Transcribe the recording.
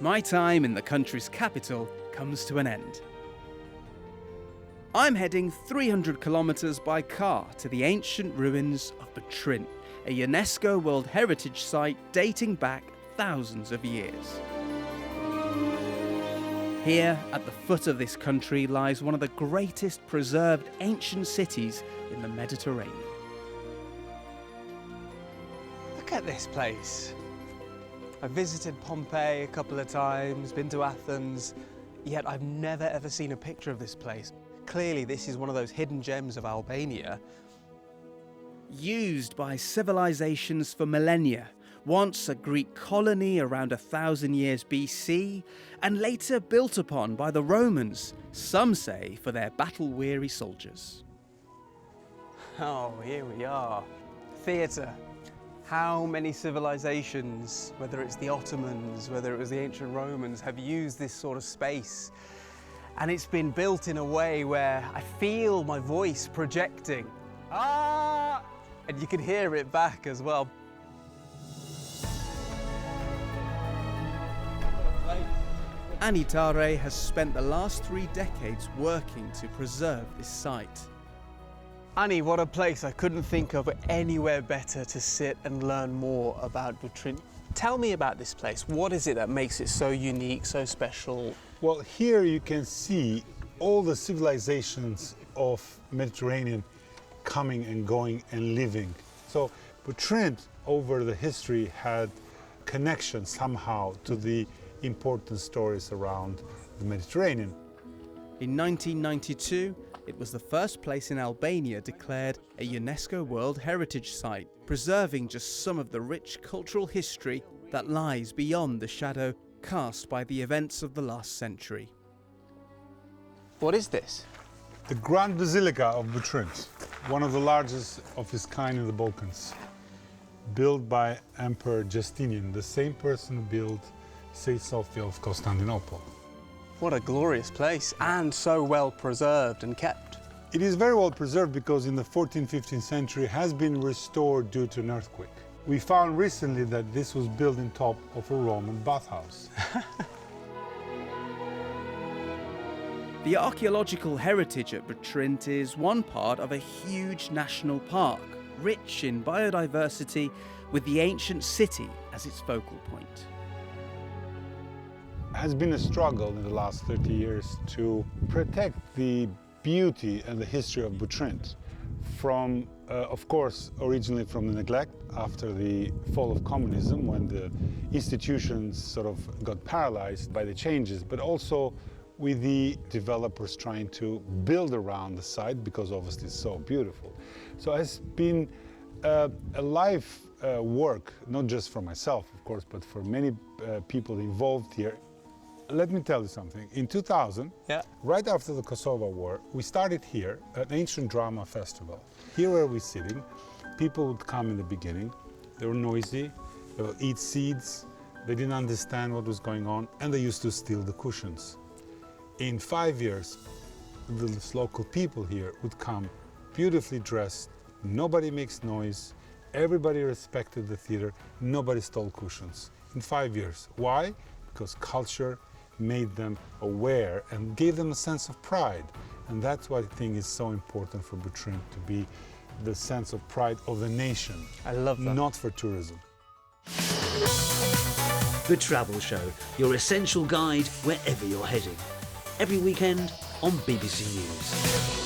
my time in the country's capital comes to an end. I'm heading 300 kilometres by car to the ancient ruins of Butrint, a UNESCO World Heritage Site dating back thousands of years. Here, at the foot of this country, lies one of the greatest preserved ancient cities in the Mediterranean. Look at this place. I've visited Pompeii a couple of times, been to Athens, yet I've never ever seen a picture of this place. Clearly, this is one of those hidden gems of Albania. Used by civilizations for millennia, once a Greek colony around 1,000 years BC, and later built upon by the Romans, some say for their battle-weary soldiers. Oh, here we are. Theatre. How many civilizations, whether it's the Ottomans, whether it was the ancient Romans, have used this sort of space? And it's been built in a way where I feel my voice projecting. Ah! And you can hear it back as well. Anitare has spent the last 3 decades working to preserve this site. Annie, what a place. I couldn't think of anywhere better to sit and learn more about Butrint. Tell me about this place. What is it that makes it so unique, so special? Well, here you can see all the civilizations of Mediterranean coming and going and living. So Butrint, over the history, had connection somehow to the important stories around the Mediterranean. In 1992, it was the first place in Albania declared a UNESCO World Heritage Site, preserving just some of the rich cultural history that lies beyond the shadow cast by the events of the last century. What is this? The Grand Basilica of Butrint, one of the largest of its kind in the Balkans, built by Emperor Justinian, the same person who built St. Sophia of Constantinople. What a glorious place, and so well preserved and kept. It is very well preserved because in the 14th, 15th century has been restored due to an earthquake. We found recently that this was built on top of a Roman bathhouse. The archaeological heritage at Butrint is one part of a huge national park, rich in biodiversity, with the ancient city as its focal point. It has been a struggle in the last 30 years to protect the beauty and the history of Butrint from, of course, originally from the neglect after the fall of communism, when the institutions sort of got paralyzed by the changes, but also with the developers trying to build around the site because obviously it's so beautiful. So it's been a life work, not just for myself, of course, but for many people involved here. Let me tell you something. In 2000, right after the Kosovo War, we started here an ancient drama festival. Here where we're sitting, people would come in the beginning. They were noisy, they would eat seeds, they didn't understand what was going on, and they used to steal the cushions. In 5 years, the local people here would come beautifully dressed, nobody makes noise, everybody respected the theater, nobody stole cushions. In 5 years. Why? Because culture made them aware and gave them a sense of pride. And that's what I think is so important for Butrint, to be the sense of pride of the nation. I love that. Not for tourism. The Travel Show, your essential guide wherever you're heading. Every weekend on BBC News.